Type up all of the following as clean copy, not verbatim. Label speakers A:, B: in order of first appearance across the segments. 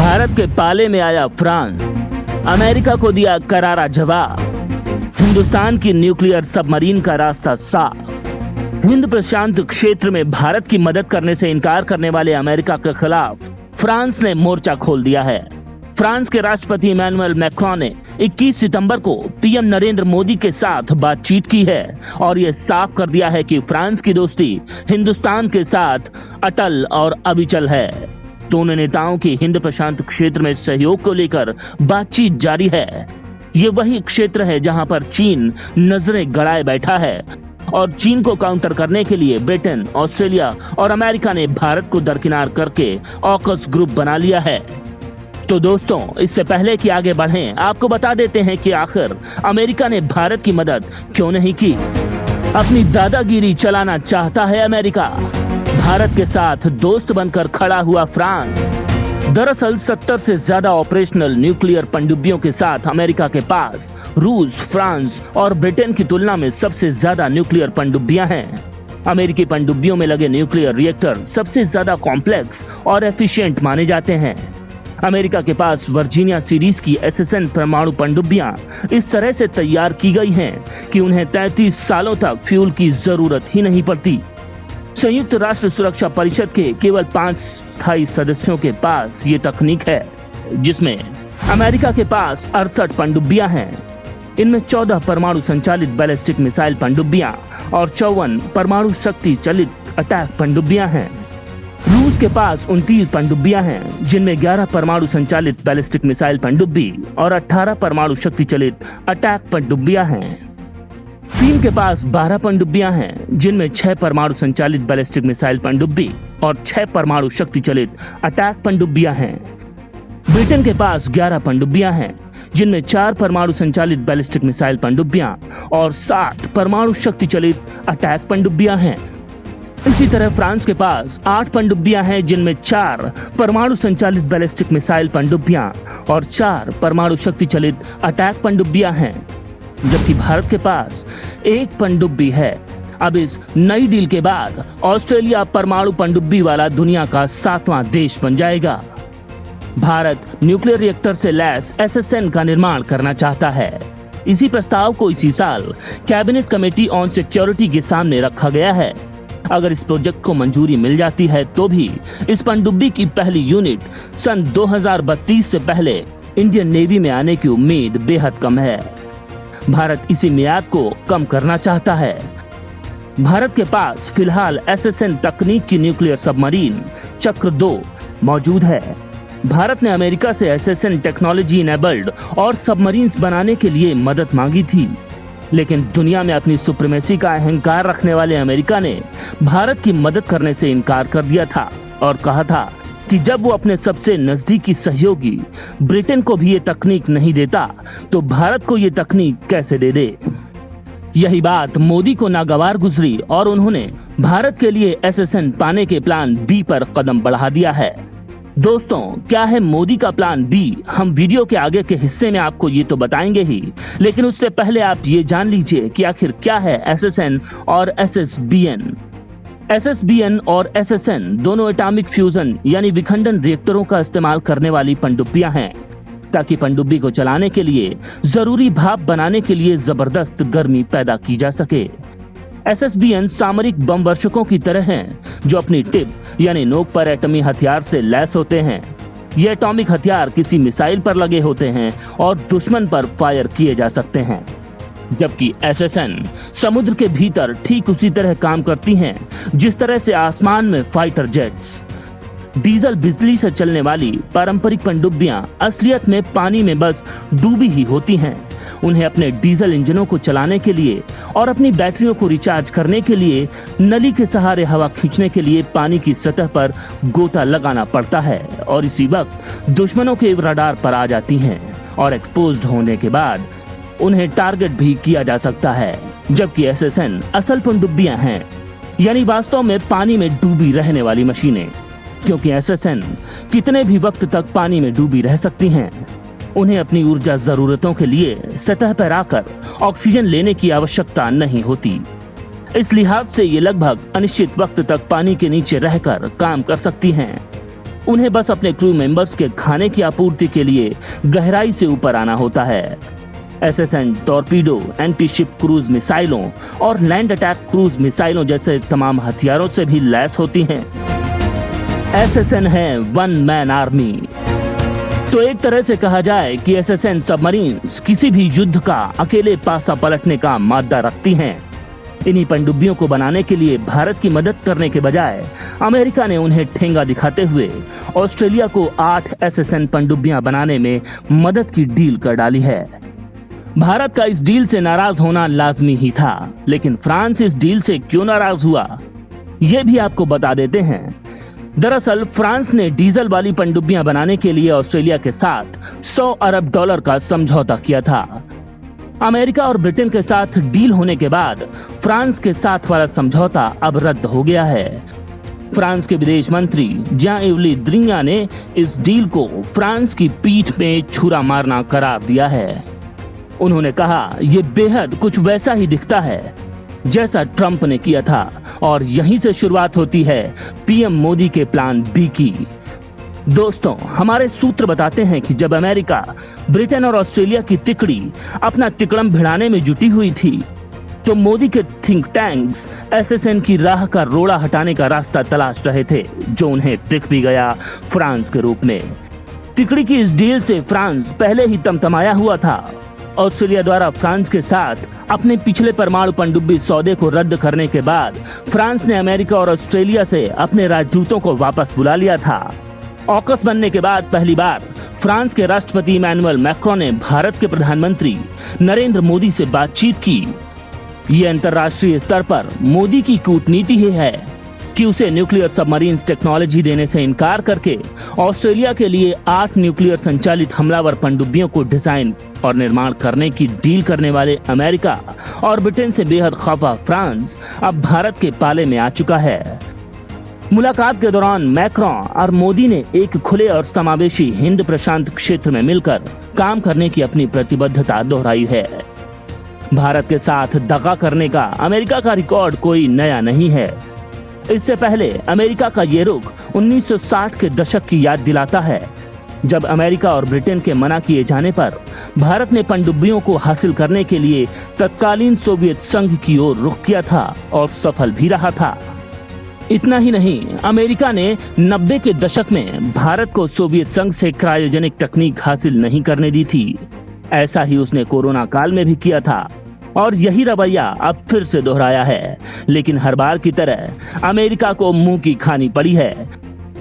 A: भारत के पाले में आया फ्रांस, अमेरिका को दिया करारा जवाब। हिंदुस्तान की न्यूक्लियर सबमरीन का रास्ता साफ। हिंद प्रशांत क्षेत्र में भारत की मदद करने से इनकार करने वाले अमेरिका के खिलाफ फ्रांस ने मोर्चा खोल दिया है। फ्रांस के राष्ट्रपति इमैनुअल मैक्रोन ने 21 सितंबर को पीएम नरेंद्र मोदी के साथ बातचीत की है और यह साफ कर दिया है कि फ्रांस की दोस्ती हिंदुस्तान के साथ अटल और अविचल है। दोनों नेताओं की हिंद प्रशांत क्षेत्र में सहयोग को लेकर बातचीत जारी है। ये वही क्षेत्र है जहां पर चीन नजरें गड़ाए बैठा है और चीन को काउंटर करने के लिए ब्रिटेन, ऑस्ट्रेलिया और अमेरिका ने भारत को दरकिनार करके ऑकस ग्रुप बना लिया है। तो दोस्तों, इससे पहले कि आगे बढ़ें, आपको बता देते हैं कि आखिर अमेरिका ने भारत की मदद क्यों नहीं की। अपनी दादागिरी चलाना चाहता है अमेरिका। भारत के साथ दोस्त बनकर खड़ा हुआ फ्रांस। दरअसल 70 से ज्यादा ऑपरेशनल न्यूक्लियर पनडुब्बियों के साथ अमेरिका के पास रूस, फ्रांस और ब्रिटेन की तुलना में सबसे ज्यादा न्यूक्लियर पनडुब्बियां हैं। अमेरिकी पनडुब्बियों में लगे न्यूक्लियर रिएक्टर सबसे ज्यादा कॉम्प्लेक्स और एफिशिएंट माने जाते हैं। अमेरिका के पास वर्जीनिया सीरीज की SSN परमाणु पनडुब्बियां इस तरह से तैयार की गई हैं कि उन्हें 33 सालों तक फ्यूल की जरूरत ही नहीं पड़ती। संयुक्त राष्ट्र सुरक्षा परिषद के केवल 5 स्थायी सदस्यों के पास ये तकनीक है, जिसमें अमेरिका के पास 68 पनडुब्बियां हैं। इनमें 14 परमाणु संचालित बैलिस्टिक मिसाइल पनडुब्बियां और 54 परमाणु शक्ति चलित अटैक पनडुब्बियां हैं। रूस के पास 29 पनडुब्बियां हैं, जिनमें 11 परमाणु संचालित बैलिस्टिक मिसाइल पनडुब्बी और 18 परमाणु शक्ति चलित अटैक पनडुब्बियां हैं। चीन के पास 12 पनडुब्बियां हैं, जिनमें 6 परमाणु संचालित बैलिस्टिक मिसाइल पनडुब्बी और 6 परमाणु शक्ति चलित अटैक पनडुब्बियां हैं। ब्रिटेन के पास 11 पनडुब्बियां हैं, जिनमें 4 परमाणु संचालित बैलिस्टिक मिसाइल पनडुब्बियां और 7 परमाणु शक्ति चलित अटैक पनडुब्बियां हैं। इसी तरह फ्रांस के पास 8 पनडुब्बियां हैं, जिनमें 4 परमाणु संचालित बैलिस्टिक मिसाइल पनडुब्बियां और 4 परमाणु शक्ति चलित अटैक पनडुब्बियां हैं। जबकि भारत के पास 1 पनडुब्बी है। अब इस नई डील के बाद ऑस्ट्रेलिया परमाणु पनडुब्बी वाला दुनिया का 7वां देश बन जाएगा। भारत न्यूक्लियर रिएक्टर से लैस SSN का निर्माण करना चाहता है। इसी प्रस्ताव को इसी साल कैबिनेट कमेटी ऑन सिक्योरिटी के सामने रखा गया है। अगर इस प्रोजेक्ट को मंजूरी मिल जाती है तो भी इस पनडुब्बी की पहली यूनिट सन 2032 से पहले इंडियन नेवी में आने की उम्मीद बेहद कम है। भारत इसी मियाद को कम करना चाहता है। भारत के पास फिलहाल SSN तकनीक की न्यूक्लियर सबमरीन चक्र 2 मौजूद है। भारत ने अमेरिका से SSN टेक्नोलॉजी इनेबल्ड और सबमरीन्स बनाने के लिए मदद मांगी थी, लेकिन दुनिया में अपनी सुप्रीमेसी का अहंकार रखने वाले अमेरिका ने भारत की मदद करने से इनकार कर दिया था और कहा था कि जब वो अपने सबसे नजदीकी सहयोगी ब्रिटेन को भी ये तकनीक नहीं देता तो भारत को ये तकनीक कैसे दे दे। यही बात मोदी को नागवार गुजरी और उन्होंने भारत के लिए SSN पाने के प्लान B पर कदम बढ़ा दिया है। दोस्तों, क्या है मोदी का प्लान B? हम वीडियो के आगे के हिस्से में आपको ये तो बताएंगे ही, लेकिन उससे पहले आप ये जान लीजिए कि आखिर क्या है SSN और SSBN। SSBN और SSN दोनों एटॉमिक फ्यूजन यानी विखंडन रिएक्टरों का इस्तेमाल करने वाली पनडुब्बियां हैं, ताकि पनडुब्बी को चलाने के लिए जरूरी भाप बनाने के लिए जबरदस्त गर्मी पैदा की जा सके। SSBN सामरिक बम वर्षकों की तरह हैं, जो अपनी टिप यानी नोक पर एटमी हथियार से लैस होते हैं। ये एटॉमिक हथियार किसी मिसाइल पर लगे होते हैं और दुश्मन पर फायर किए जा सकते हैं, जबकि SSN समुद्र के भीतर ठीक उसी तरह काम करती हैं जिस तरह से आसमान में फाइटर जेट्स। डीजल बिजली से चलने वाली पारंपरिक पनडुब्बियां असलियत में पानी में बस डूबी ही होती हैं। उन्हें अपने डीजल इंजनों को चलाने के लिए और अपनी बैटरियों को रिचार्ज करने के लिए नली के सहारे हवा खींचने के लिए पानी की सतह पर गोता लगाना पड़ता है और इसी वक्त दुश्मनों के रडार पर आ जाती हैं और एक्सपोज्ड होने के बाद उन्हें टारगेट भी किया जा सकता है। जबकि SSN असल पनडुब्बियां हैं, यानी वास्तव में पानी में डूबी रहने वाली मशीनें, क्योंकि SSN कितने भी वक्त तक पानी में डूबी रह सकती हैं। उन्हें अपनी ऊर्जा जरूरतों के लिए सतह पर आकर ऑक्सीजन लेने की आवश्यकता नहीं होती। इस लिहाज से ये लगभग अनिश्चित वक्त तक पानी के नीचे रहकर काम कर सकती हैं। उन्हें बस अपने क्रू मेंबर्स के खाने की आपूर्ति के लिए गहराई से ऊपर आना होता है। SSN torpedo, anti ship cruise मिसाइलों और लैंड अटैक क्रूज मिसाइलों जैसे तमाम हथियारों से भी लैस होती हैं। एसएसएन है वन मैन आर्मी। तो एक तरह से कहा जाए कि एसएसएन सबमरीन्स किसी भी युद्ध का अकेले पासा पलटने का मादा रखती हैं। इन्हीं पनडुब्बियों को बनाने के लिए भारत की मदद करने के बजाय अमेरिका ने उन्हें ठेंगा दिखाते हुए ऑस्ट्रेलिया को 8 एसएसएन पनडुब्बियां बनाने में मदद की डील कर डाली है। भारत का इस डील से नाराज होना लाजमी ही था, लेकिन फ्रांस इस डील से क्यों नाराज हुआ, ये भी आपको बता देते हैं। दरअसल फ्रांस ने डीजल वाली पनडुब्बियां बनाने के लिए ऑस्ट्रेलिया के साथ $100 अरब का समझौता किया था। अमेरिका और ब्रिटेन के साथ डील होने के बाद फ्रांस के साथ वाला समझौता अब रद्द हो गया है। फ्रांस के विदेश मंत्री जेan-यves ले ड्रियान ने इस डील को फ्रांस की पीठ में छुरा मारना करार दिया है। उन्होंने कहा, ये बेहद कुछ वैसा ही दिखता है जैसा ट्रंप ने किया था और यहीं से शुरुआत होती है पीएम मोदी के प्लान बी की। दोस्तों, हमारे सूत्र बताते हैं कि जब अमेरिका, ब्रिटेन और ऑस्ट्रेलिया की तिकड़ी अपना तिकड़म भिड़ाने में जुटी हुई थी, तो मोदी के थिंक टैंक्स एसएसएन की राह का रोड़ा हटाने का रास्ता तलाश रहे थे, जो उन्हें दिख भी गया फ्रांस के रूप में। तिकड़ी की इस डील से फ्रांस पहले ही तमतमाया हुआ था। ऑस्ट्रेलिया द्वारा फ्रांस के साथ अपने पिछले परमाणु पनडुब्बी सौदे को रद्द करने के बाद फ्रांस ने अमेरिका और ऑस्ट्रेलिया से अपने राजदूतों को वापस बुला लिया था। ऑकस बनने के बाद पहली बार फ्रांस के राष्ट्रपति इमैनुअल मैक्रों ने भारत के प्रधानमंत्री नरेंद्र मोदी से बातचीत की। ये अंतर्राष्ट्रीय स्तर पर मोदी की कूटनीति ही है कि उसे न्यूक्लियर सबमरीन्स टेक्नोलॉजी देने से इनकार करके ऑस्ट्रेलिया के लिए 8 न्यूक्लियर संचालित हमलावर पनडुब्बियों को डिजाइन और निर्माण करने की डील करने वाले अमेरिका और ब्रिटेन से बेहद खफा फ्रांस अब भारत के पाले में आ चुका है। मुलाकात के दौरान मैक्रों और मोदी ने एक खुले और समावेशी हिंद प्रशांत क्षेत्र में मिलकर काम करने की अपनी प्रतिबद्धता दोहराई है। भारत के साथ दगा करने का अमेरिका का रिकॉर्ड कोई नया नहीं है। इससे पहले अमेरिका का ये रुख 1960 के दशक की याद दिलाता है, जब अमेरिका और ब्रिटेन के मना किए जाने पर भारत ने पनडुब्बियों को हासिल करने के लिए तत्कालीन सोवियत संघ की ओर रुख किया था और सफल भी रहा था। इतना ही नहीं, अमेरिका ने 90 के दशक में भारत को सोवियत संघ से क्रायोजेनिक तकनीक हासिल नहीं करने दी थी। ऐसा ही उसने कोरोना काल में भी किया था और यही रवैया अब फिर से दोहराया है। लेकिन हर बार की तरह अमेरिका को मुंह की खानी पड़ी है।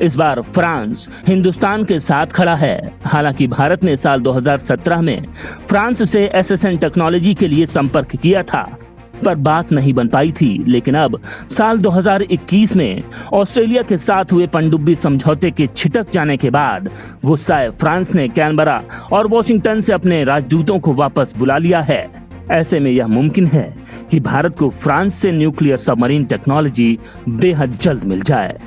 A: इस बार फ्रांस हिंदुस्तान के साथ खड़ा है। हालांकि भारत ने साल 2017 में फ्रांस से एसएसएन टेक्नोलॉजी के लिए संपर्क किया था, पर बात नहीं बन पाई थी। लेकिन अब साल 2021 में ऑस्ट्रेलिया के साथ हुए पनडुब्बी समझौते के छिटक जाने के बाद गुस्साए फ्रांस ने कैनबरा और वॉशिंगटन से अपने राजदूतों को वापस बुला लिया है। ऐसे में यह मुमकिन है कि भारत को फ्रांस से न्यूक्लियर सबमरीन टेक्नोलॉजी बेहद जल्द मिल जाए।